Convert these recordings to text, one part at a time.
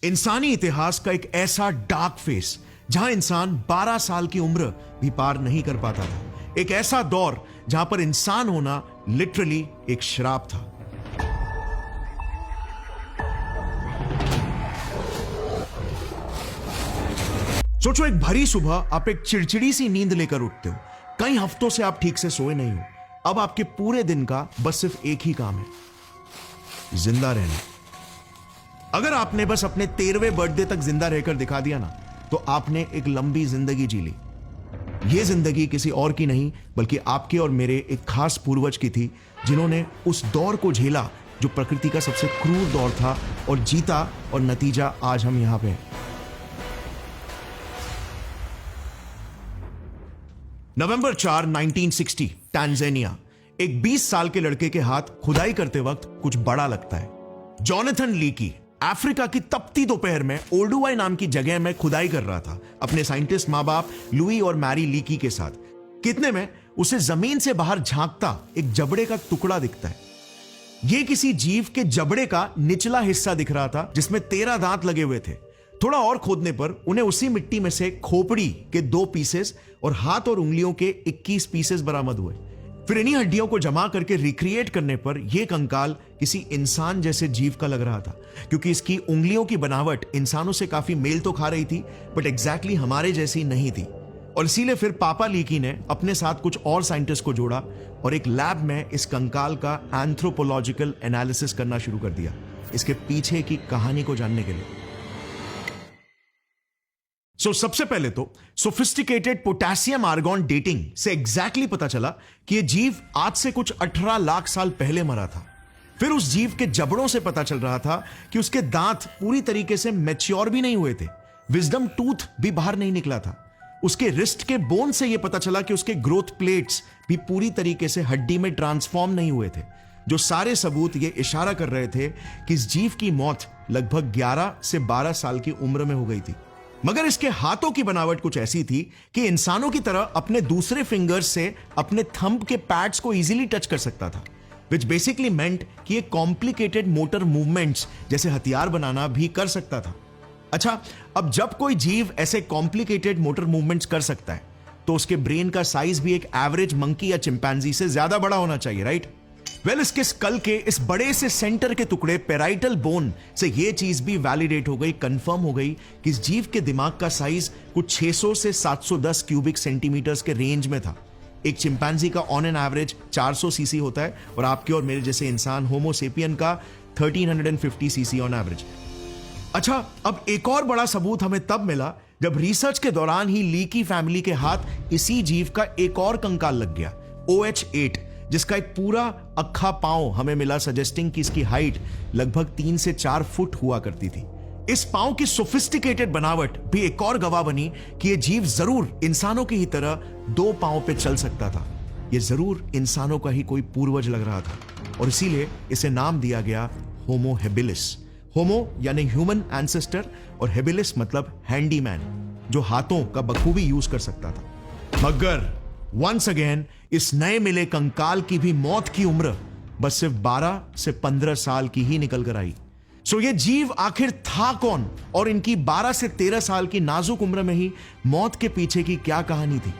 इंसानी इतिहास का एक ऐसा डार्क फेस जहां इंसान 12 साल की उम्र भी पार नहीं कर पाता था। एक ऐसा दौर जहां पर इंसान होना लिटरली एक श्राप था। सोचो, एक भरी सुबह आप एक चिड़चिड़ी सी नींद लेकर उठते हो। कई हफ्तों से आप ठीक से सोए नहीं हो। अब आपके पूरे दिन का बस सिर्फ एक ही काम है, जिंदा रहना। अगर आपने बस अपने 13वें बर्थडे तक जिंदा रहकर दिखा दिया ना, तो आपने एक लंबी जिंदगी जी ली। यह जिंदगी किसी और की नहीं बल्कि आपके और मेरे एक खास पूर्वज की थी, जिन्होंने उस दौर को झेला जो प्रकृति का सबसे क्रूर दौर था, और जीता, और नतीजा आज हम यहां पे हैं। नवंबर 4, 1960, टांजानिया। एक 20 साल के लड़के के हाथ खुदाई करते वक्त कुछ बड़ा लगता है। जोनाथन लीकी अफ्रीका की तपती दोपहर में ओल्डुवाई नाम की जगह में खुदाई कर रहा था अपने साइंटिस्ट मां बाप लुई और मैरी लीकी के साथ। कितने में उसे जमीन से बाहर झांकता एक जबड़े का टुकड़ा दिखता है। यह किसी जीव के जबड़े का निचला हिस्सा दिख रहा था, जिसमें 13 दांत लगे हुए थे। थोड़ा और खोदने पर उन्हें उसी मिट्टी में से खोपड़ी के 2 पीसेस और हाथ और उंगलियों के 21 पीसेस बरामद हुए। फिर इन्हीं हड्डियों को जमा करके रिक्रिएट करने पर यह कंकाल किसी इंसान जैसे जीव का लग रहा था, क्योंकि इसकी उंगलियों की बनावट इंसानों से काफी मेल तो खा रही थी, बट एग्जैक्टली हमारे जैसी नहीं थी। और इसीलिए फिर पापा लीकी ने अपने साथ कुछ और साइंटिस्ट को जोड़ा और एक लैब में इस कंकाल का एंथ्रोपोलॉजिकल एनालिसिस करना शुरू कर दिया, इसके पीछे की कहानी को जानने के लिए। सबसे पहले तो सोफिस्टिकेटेड पोटेशियम आर्गॉन डेटिंग से एग्जैक्टली पता चला कि यह जीव आज से कुछ 18 लाख साल पहले मरा था। फिर उस जीव के जबड़ों से पता चल रहा था कि उसके दांत पूरी तरीके से मैच्योर भी नहीं हुए थे, विजडम टूथ भी बाहर नहीं निकला था। उसके रिस्ट के बोन से यह पता चला कि उसके ग्रोथ प्लेट्स भी पूरी तरीके से हड्डी में ट्रांसफॉर्म नहीं हुए थे, जो सारे सबूत यह इशारा कर रहे थे कि इस जीव की मौत लगभग 11 से 12 साल की उम्र में हो गई थी। मगर इसके हाथों की बनावट कुछ ऐसी थी कि इंसानों की तरह अपने दूसरे फिंगर्स से अपने थंब के पैड्स को इजीली टच कर सकता था, विच बेसिकली मेंट कि ये कॉम्प्लिकेटेड मोटर मूवमेंट्स जैसे हथियार बनाना भी कर सकता था। अच्छा, अब जब कोई जीव ऐसे कॉम्प्लिकेटेड मोटर मूवमेंट्स कर सकता है, तो उसके ब्रेन का साइज भी एक एवरेज मंकी या चिंपैंजी से ज्यादा बड़ा होना चाहिए, राइट? वेल, इसके स्कल के इस बड़े से सेंटर के टुकड़े पेराइटल बोन से यह चीज भी वैलिडेट हो गई, कंफर्म हो गई कि इस जीव के दिमाग का साइज कुछ 600 से 710 क्यूबिक सेंटीमीटर्स के रेंज में था। एक चिंपैंजी का ऑन एन एवरेज 400 सीसी होता है, और आपके और मेरे जैसे इंसान होमोसेपियन का 1350 सीसी ऑन एवरेज। अच्छा, अब एक और बड़ा सबूत हमें तब मिला जब रिसर्च के दौरान ही लीकी फैमिली के हाथ इसी जीव का एक और कंकाल लग गया, OH8, जिसका एक पूरा अक्खा पांव हमें मिला, सजेस्टिंग कि इसकी हाइट लगभग 3 से 4 फुट हुआ करती थी। इस पांव की सोफिस्टिकेटेड बनावट भी एक और गवाह बनी कि यह जीव जरूर इंसानों की ही तरह 2 पांव पे चल सकता था। यह जरूर इंसानों का ही कोई पूर्वज लग रहा था, और इसीलिए इसे नाम दिया गया होमो हेबिलिस। होमो यानी ह्यूमन एंसेस्टर, और हेबिलिस मतलब हैंडीमैन, जो हाथों का बखूबी यूज कर सकता था। मगर वंस अगेन इस नए मिले कंकाल की भी मौत की उम्र बस सिर्फ 12 से 15 साल की ही निकल कर आई। ये जीव आखिर था कौन, और इनकी 12 से 13 साल की नाजुक उम्र में ही मौत के पीछे की क्या कहानी थी?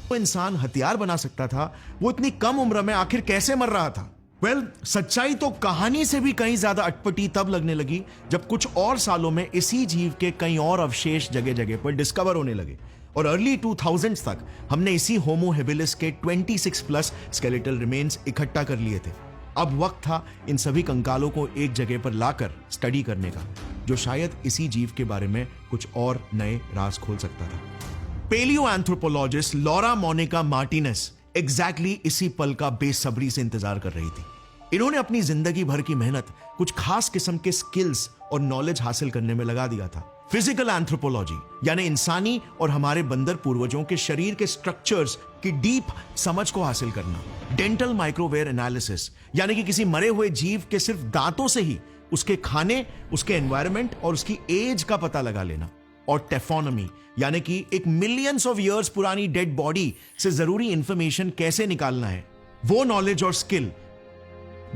वो इंसान हथियार बना सकता था, वो इतनी कम उम्र में आखिर कैसे मर रहा था? वेल, सच्चाई तो कहानी से भी कहीं ज्यादा अटपटी तब लगने लगी जब कुछ और सालों में इसी जीव के कई और अवशेष जगह जगह पर डिस्कवर होने लगे, और अर्ली 2000s तक हमने इसी होमो हेबिलिस के 26 प्लस स्केलेटल रिमेन्स इकट्ठा कर लिए थे। अब वक्त था इन सभी कंकालों को एक जगह पर लाकर स्टडी करने का, जो शायद इसी जीव के बारे में कुछ और नए राज खोल सकता था। Paleoanthropologist Laura Monica Martinez exactly इसी पल का बेसब्री से इंतजार कर रही थी। इन्होंने अपनी जिंदगी भर की मेहनत कुछ खास किस्म के स्किल्स और नॉलेज हासिल करने में लगा दिया था। फिजिकल एंथ्रोपोलॉजी यानी इंसानी और हमारे बंदर पूर्वजों के शरीर के स्ट्रक्चर्स की डीप समझ को हासिल करना। डेंटल माइक्रोवेयर एनालिसिस यानी कि किसी मरे हुए जीव के सिर्फ दांतों से ही उसके खाने, उसके एनवायरनमेंट और उसकी एज का पता लगा लेना। और टेफोनमी यानी कि एक मिलियंस ऑफ ईयर्स पुरानी डेड बॉडी से जरूरी इंफॉर्मेशन कैसे निकालना है, वो नॉलेज और स्किल।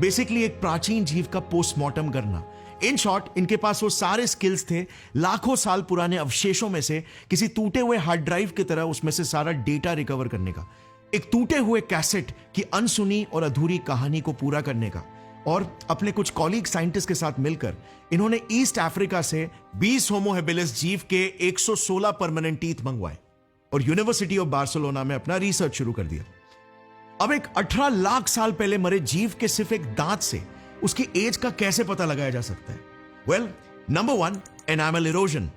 बेसिकली एक प्राचीन जीव का पोस्टमार्टम करना, इन शॉर्ट, इनके पास वो सारे स्किल्स थे लाखों साल पुराने अवशेषों में से किसी टूटे हुए हार्ड ड्राइव की तरह उसमें से सारा डेटा रिकवर करने का, एक टूटे हुए कैसेट की अनसुनी और अधूरी कहानी को पूरा करने का। और अपने कुछ कॉलीग साइंटिस्ट के साथ मिलकर इन्होंने ईस्ट अफ्रीका से 20 होमो हेबिलिस जीव के 116 परमानेंट टीथ मंगवाए और यूनिवर्सिटी ऑफ बार्सिलोना में अपना रिसर्च शुरू कर दिया। अब एक 18 लाख साल पहले मरे जीव के सिर्फ एक दांत से उसकी एज का कैसे पता लगाया जा सकता है? Well, number 1, enamel erosion.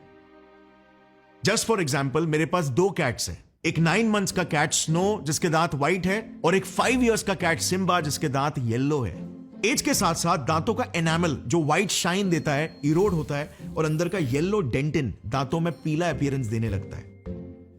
Just for example, मेरे पास 2 कैट्स हैं। एक 9 मंथ्स का कैट स्नो जिसके दांत व्हाइट है और एक 5 इयर्स का कैट सिम्बा जिसके दांत येलो है। एज के साथ साथ दांतों का एनामल जो व्हाइट शाइन देता है इरोड होता है और अंदर का येलो डेंटिन दांतों में पीला अपीयरेंस देने लगता है।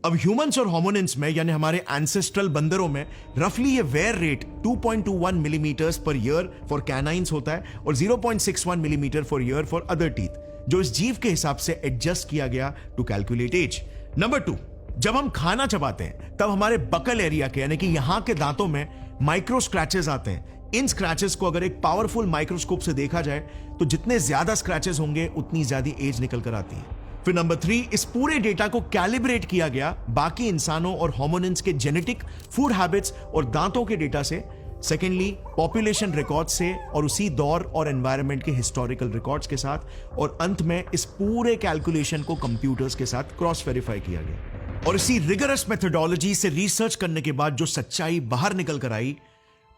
अब ह्यूमंस और होमोनिन्स में यानी हमारे एंसेस्ट्रल बंदरों में रफली ये wear rate 2.21 millimetres per year for canines होता है और 0.61 millimetre for year for other teeth, जो इस जीव के हिसाब से एडजस्ट किया गया टू कैलकुलेट एज। नंबर 2, जब हम खाना चबाते हैं तब हमारे बकल एरिया के यानी कि यहां के दांतों में माइक्रो स्क्रैचेस आते हैं। इन स्क्रैचेस को अगर एक पावरफुल माइक्रोस्कोप से देखा जाए तो जितने ज्यादा स्क्रैचेस होंगे उतनी ज्यादा एज निकल कर आती है। फिर नंबर 3, इस पूरे डेटा को कैलिब्रेट किया गया बाकी इंसानों और होमोनिन्स के जेनेटिक, फूड हैबिट्स और दांतों के डेटा से। सेकेंडली, पॉपुलेशन रिकॉर्ड से और उसी दौर और एनवायरनमेंट के हिस्टोरिकल रिकॉर्ड्स के साथ। और अंत में इस पूरे कैलकुलेशन को कंप्यूटर्स के साथ क्रॉस वेरीफाई किया गया। और इसी रिगरस मेथोडोलॉजी से रिसर्च करने के बाद जो सच्चाई बाहर निकल कर आई,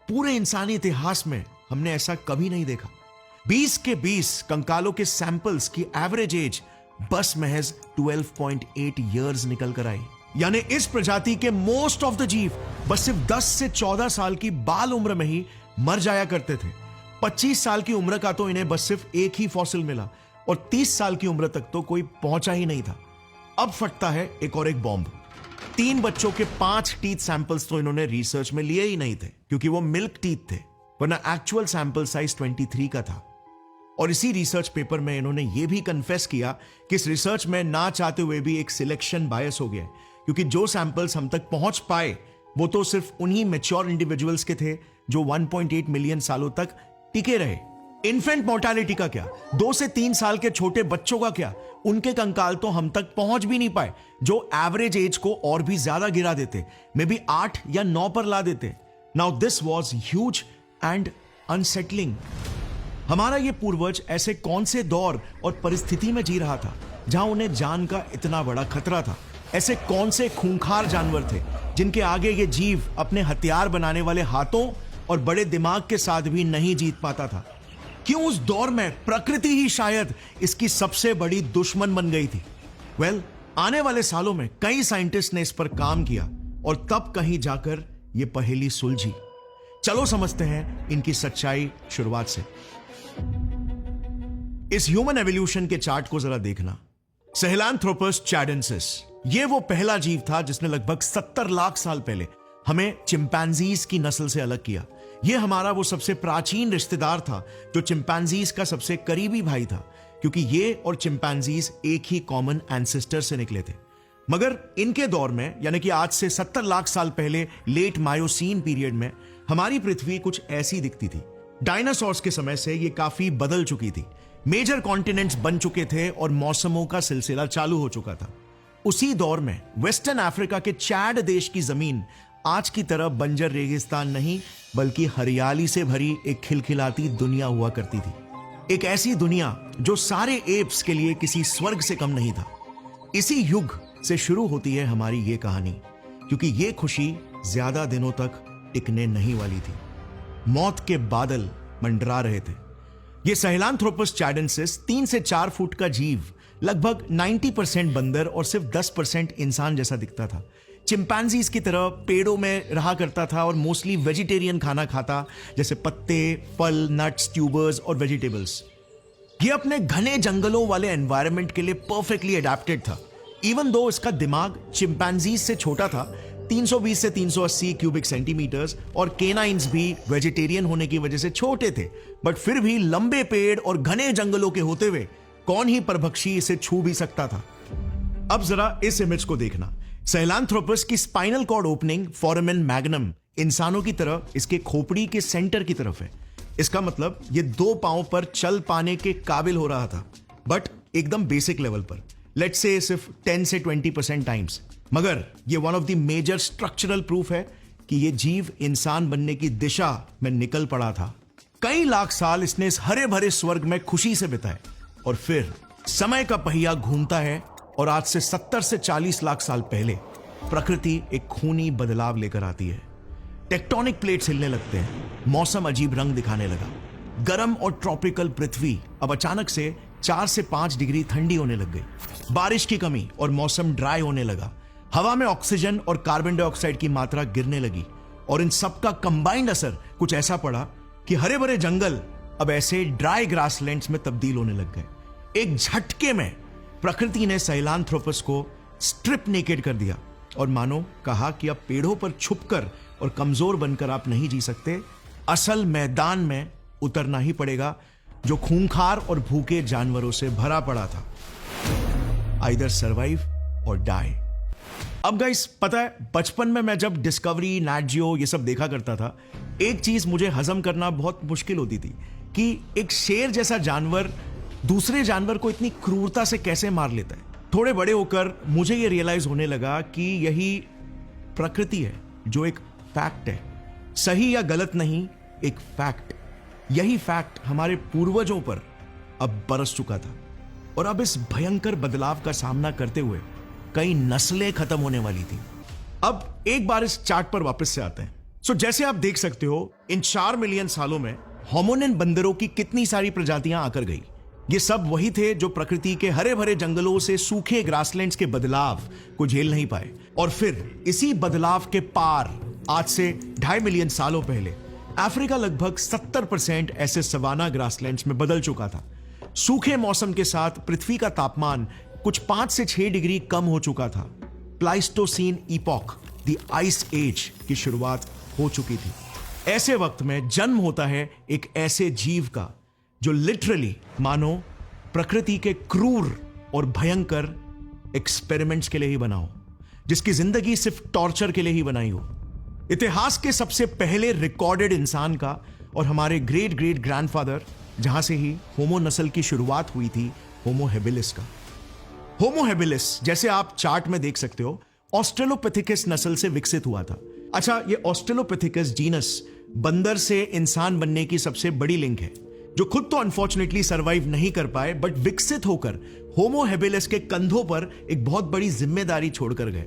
पूरे इंसानी इतिहास में हमने ऐसा कभी नहीं देखा। 20 के 20 कंकालों के सैंपल्स की एवरेज एज बस महज 12.8 इयर्स निकल कर आई। यानी इस प्रजाति के मोस्ट ऑफ द जीव बस सिर्फ 10 से 14 साल की बाल उम्र में ही मर जाया करते थे। 25 साल की उम्र का तो इन्हें बस सिर्फ एक ही फॉसिल मिला और 30 साल की उम्र तक तो कोई पहुंचा ही नहीं था। अब फटता है एक और एक बॉम्ब। 3 बच्चों के 5 टीथ सैंपल्स तो इन्होंने रिसर्च में लिए ही नहीं थे क्योंकि वो मिल्क टीथ थे, वरना एक्चुअल सैंपल साइज 23 का था। और इसी रिसर्च पेपर में इन्होंने यह भी कन्फेस किया कि इस रिसर्च में ना चाहते हुए भी एक सिलेक्शन बायस हो गया, क्योंकि जो सैंपल्स हम तक पहुंच पाए वो तो सिर्फ उन्हीं मैच्योर इंडिविजुअल्स के थे जो 1.8 मिलियन सालों तक टिके रहे। इन्फेंट मोर्टालिटी का क्या, 2 से 3 साल के छोटे बच्चों का क्या, उनके कंकाल तो हम तक पहुंच भी नहीं पाए, जो एवरेज एज को और भी ज्यादा गिरा देते, मे बी 8 या 9 पर ला देते। Now this was huge and unsettling. हमारा ये पूर्वज ऐसे कौन से दौर और परिस्थिति में जी रहा था जहां उन्हें जान का इतना बड़ा खतरा था? ऐसे कौन से खूंखार जानवर थे जिनके आगे ये जीव अपने हथियार बनाने वाले हाथों और बड़े दिमाग के साथ भी नहीं जीत पाता था? क्यों उस दौर में प्रकृति ही शायद इसकी सबसे बड़ी दुश्मन बन गई थी? वेल, आने वाले सालों में कई साइंटिस्ट ने इस पर काम किया और तब कहीं जाकर यह पहेली सुलझी। चलो समझते हैं इनकी सच्चाई शुरुआत से। इस ह्यूमन एवोल्यूशन के चार्ट को जरा देखना। सहेलांथ्रोपस चैडेंसिस, यह वो पहला जीव था जिसने लगभग 70 लाख साल पहले हमें चिंपैंजीज की नस्ल से अलग किया। यह हमारा वो सबसे प्राचीन रिश्तेदार था जो चिंपैंजीज का सबसे करीबी भाई था, क्योंकि ये और चिंपैंजीज एक ही कॉमन एंसेस्टर से निकले थे। मगर इनके दौर में, यानी कि आज से 70 लाख साल पहले लेट मायोसीन पीरियड में, हमारी पृथ्वी कुछ ऐसी दिखती थी। डायनासोर्स के समय से ये काफी बदल चुकी थी। मेजर कॉन्टिनेंट्स बन चुके थे और मौसमों का सिलसिला चालू हो चुका था। उसी दौर में वेस्टर्न अफ्रीका के चैड देश की जमीन आज की तरह बंजर रेगिस्तान नहीं, बल्कि हरियाली से भरी एक खिलखिलाती दुनिया हुआ करती थी। एक ऐसी दुनिया जो सारे एप्स के लिए किसी स्वर्ग से कम नहीं था। इसी युग से शुरू होती है हमारी ये कहानी, क्योंकि ये खुशी ज्यादा दिनों तक टिकने नहीं वाली थी। मौत के बादल मंडरा रहे थे। यह सहेलांथ्रोपस चैडेंसिस 3 से 4 फुट का जीव लगभग 90% बंदर और सिर्फ 10% इंसान जैसा दिखता था। चिंपैंजीज की तरह पेड़ों में रहा करता था और मोस्टली वेजिटेरियन खाना खाता, जैसे पत्ते, फल, नट्स, ट्यूबर्स और वेजिटेबल्स। यह अपने घने जंगलों वाले एनवायरनमेंट के लिए परफेक्टली अडेप्टेड था। इवन दो इसका दिमाग चिंपैंजीज से छोटा था, 320 से 380 क्यूबिक सेंटीमीटर्स, और केनाइंस भी वेजिटेरियन होने की वजह से छोटे थे, बट फिर भी लंबे पेड़ और घने जंगलों के होते हुए कौन ही परभक्षी इसे छू भी सकता था। अब जरा इस इमेज को देखना। सहेलांथ्रोपस की spinal cord opening foramen magnum इंसानों की तरह इसके खोपड़ी के सेंटर की तरफ है। इसका मतलब ये 2 पांव पर चल पाने के काबिल हो रहा था, बट एकदम बेसिक लेवल पर, लेट्स से सिर्फ 10 से 20% टाइम्स। मगर ये one of the major structural proof है कि ये जीव इंसान बनने की दिशा में निकल पड़ा था। कई लाख साल इसने इस हरे भरे स्वर्ग में खुशी से बिताए और फिर समय का पहिया घूमता है और आज से 70 से 40 लाख साल पहले प्रकृति एक खूनी बदलाव लेकर आती है। टेक्टोनिक प्लेट्स हिलने लगते हैं, मौसम अजीब रंग दिखाने लगा। गर्म और ट्रॉपिकल पृथ्वी अब अचानक से 4 से 5 डिग्री ठंडी होने लग गई। बारिश की कमी और मौसम ड्राई होने लगा। हवा में ऑक्सीजन और कार्बन डाइऑक्साइड की मात्रा गिरने लगी और इन सबका कंबाइंड असर कुछ ऐसा पड़ा कि हरे भरे जंगल अब ऐसे ड्राई ग्रासलैंड्स में तब्दील होने लग गए। एक झटके में प्रकृति ने सैलांथ्रोपस को स्ट्रिप नेकेड कर दिया और मानो कहा कि अब पेड़ों पर छुपकर और कमजोर बनकर आप नहीं जी सकते, असल मैदान में उतरना ही पड़ेगा जो खूंखार और भूखे जानवरों से भरा पड़ा था। आइदर सर्वाइव और डाई। अब गाइस, पता है बचपन में मैं जब डिस्कवरी, नैट जियो ये सब देखा करता था, एक चीज मुझे हजम करना बहुत मुश्किल होती थी कि एक शेर जैसा जानवर दूसरे जानवर को इतनी क्रूरता से कैसे मार लेता है। थोड़े बड़े होकर मुझे ये रियलाइज होने लगा कि यही प्रकृति है, जो एक फैक्ट है, सही या गलत नहीं, एक फैक्ट। यही फैक्ट हमारे पूर्वजों पर अब बरस चुका था और अब इस भयंकर बदलाव का सामना करते हुए कई नस्लें खत्म होने वाली थी। अब एक बार इस चार्ट पर वापस से आते हैं। जैसे आप देख सकते हो, इन 4 मिलियन सालों में होमोनिन बंदरों की कितनी सारी प्रजातियां आकर गई। ये सब वही थे जो प्रकृति के हरे भरे जंगलों से सूखे ग्रासलैंड्स के बदलाव को झेल नहीं पाए और फिर इसी बदलाव के पार आज से 2.5 मिलियन सालों पहले अफ्रीका लगभग 70% ऐसे सवाना ग्रासलैंड्स में बदल चुका था। सूखे मौसम के साथ पृथ्वी का तापमान कुछ 5 से 6 डिग्री कम हो चुका था। Pleistocene epoch, the ice age की शुरुआत हो चुकी थी। ऐसे वक्त में जन्म होता है एक ऐसे जीव का जो लिटरली मानो प्रकृति के क्रूर और भयंकर एक्सपेरिमेंट्स के लिए ही बना हो, जिसकी जिंदगी सिर्फ टॉर्चर के लिए ही बनाई हो। इतिहास के सबसे पहले रिकॉर्डेड इंसान का और हमारे ग्रेट ग्रेट ग्रैंडफादर, जहां से ही होमो नस्ल की शुरुआत हुई थी, होमो हेबिलिस का। होमो हेबिलिस, जैसे आप चार्ट में देख सकते हो, ऑस्ट्रेलोपिथेकस नस्ल से विकसित हुआ था। अच्छा, ये ऑस्ट्रेलोपिथेकस जीनस बंदर से इंसान बनने की सबसे बड़ी लिंक है, जो खुद तो अनफॉर्चुनेटली सर्वाइव नहीं कर पाए, बट विकसित होकर होमो हेबिलिस के कंधों पर एक बहुत बड़ी जिम्मेदारी छोड़कर गए,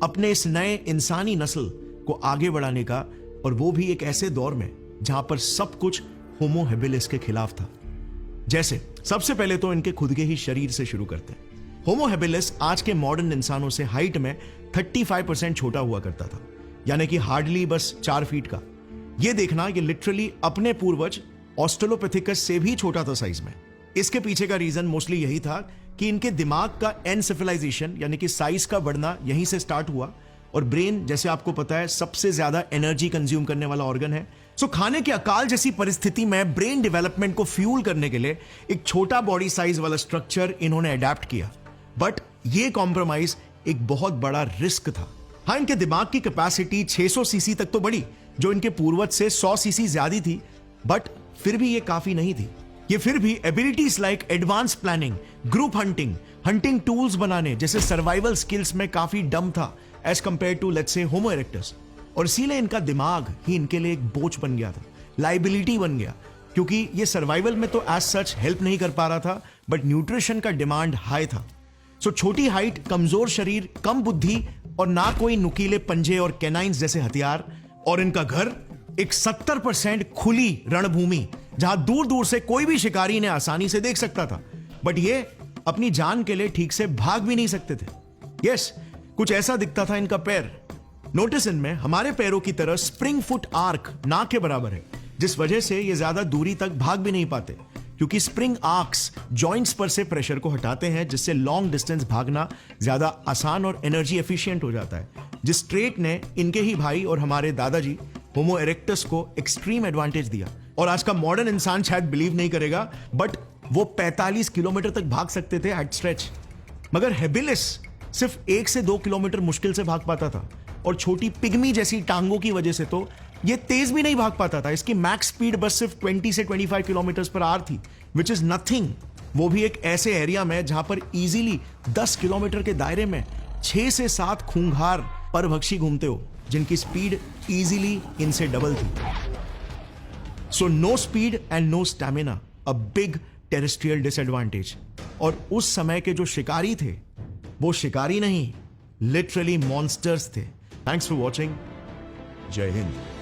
अपने इस नए इंसानी नस्ल को आगे बढ़ाने का, और वो भी एक ऐसे दौर में जहां पर सब कुछ होमो हेबिलिस के खिलाफ था। जैसे सबसे पहले तो इनके खुद के ही शरीर से शुरू करते हैं। होमो हेबिलिस आज के मॉडर्न इंसानों से हाइट में 35% छोटा हुआ करता था, यानी कि हार्डली बस 4 फीट का। यह देखना, ये लिटरली अपने पूर्वज ऑस्ट्रेलोपिथेकस से भी छोटा था साइज में। इसके पीछे का रीजन मोस्टली यही था कि इनके दिमाग का एनसेफेलाइजेशन यानी कि साइज का बढ़ना यहीं से स्टार्ट हुआ, और ब्रेन, जैसे आपको पता है, सबसे ज्यादा एनर्जी कंज्यूम करने वाला ऑर्गन है। सो खाने के अकाल जैसी परिस्थिति में ब्रेन डेवलपमेंट को फ्यूल करने के लिए एक छोटा बॉडी साइज वाला स्ट्रक्चर इन्होंने अडेप्ट किया, बट ये कॉम्प्रोमाइज एक बहुत बड़ा रिस्क था। हाँ, इनके दिमाग की कैपेसिटी 600 सीसी तक तो बढ़ी, जो इनके पूर्वज से 100 सीसी ज्यादा थी, बट फिर भी ये काफी नहीं थी। ये फिर भी abilities like advance planning, group hunting, hunting tools बनाने जैसे सर्वाइवल स्किल्स में काफी डम था as compare to let's say homo erectus. और इसीलिए इनका दिमाग ही इनके लिए एक बोझ बन गया था, लाइबिलिटी बन गया, क्योंकि ये सर्वाइवल में तो एज सच हेल्प नहीं कर पा रहा था, बट न्यूट्रिशन का डिमांड हाई था। सो छोटी हाइट, कमजोर शरीर, कम बुद्धि और ना कोई नुकीले पंजे और कैनाइंस जैसे हथियार, और इनका घर एक 70% खुली रणभूमि जहां दूर दूर से कोई भी शिकारी इन्हें आसानी से देख सकता था, बट ये अपनी जान के लिए ठीक से भाग भी नहीं सकते थे। यस, कुछ ऐसा दिखता था इनका पैर। नोटिस, इनमें हमारे पैरों की तरह स्प्रिंग फुट आर्क ना के बराबर है, जिस वजह से ये ज्यादा दूरी तक भाग भी नहीं पाते, क्योंकि स्प्रिंग आर्क्स जॉइंट्स पर से प्रेशर को हटाते हैं, जिससे लॉन्ग डिस्टेंस भागना ज्यादा आसान और एनर्जी एफिशिएंट हो जाता है, जिस ट्रेट ने इनके ही भाई और हमारे दादाजी होमो इरेक्टस को एक्सट्रीम एडवांटेज दिया। और आज का मॉडर्न इंसान शायद बिलीव नहीं करेगा, बट वो 45 किलोमीटर तक भाग सकते थे एट स्ट्रेच, मगर हेबिलिस सिर्फ 1 से 2 किलोमीटर मुश्किल से भाग पाता था, और छोटी पिग्मी जैसी टांगों की वजह से तो ये तेज भी नहीं भाग पाता था, इसकी मैक्स स्पीड बस सिर्फ 20 से 25 किलोमीटर पर आवर थी, विच इज नथिंग। वो भी एक ऐसे एरिया में जहां पर इजीली 10 किलोमीटर के दायरे में 6 से 7 खूंखार परभक्षी घूमते हो, जिनकी स्पीड इजीली इनसे डबल थी। So no speed and no stamina, a big terrestrial disadvantage. और उस समय के जो शिकारी थे, वो शिकारी नहीं, लिटरली मॉन्स्टर्स थे। Thanks for watching. जय हिंद।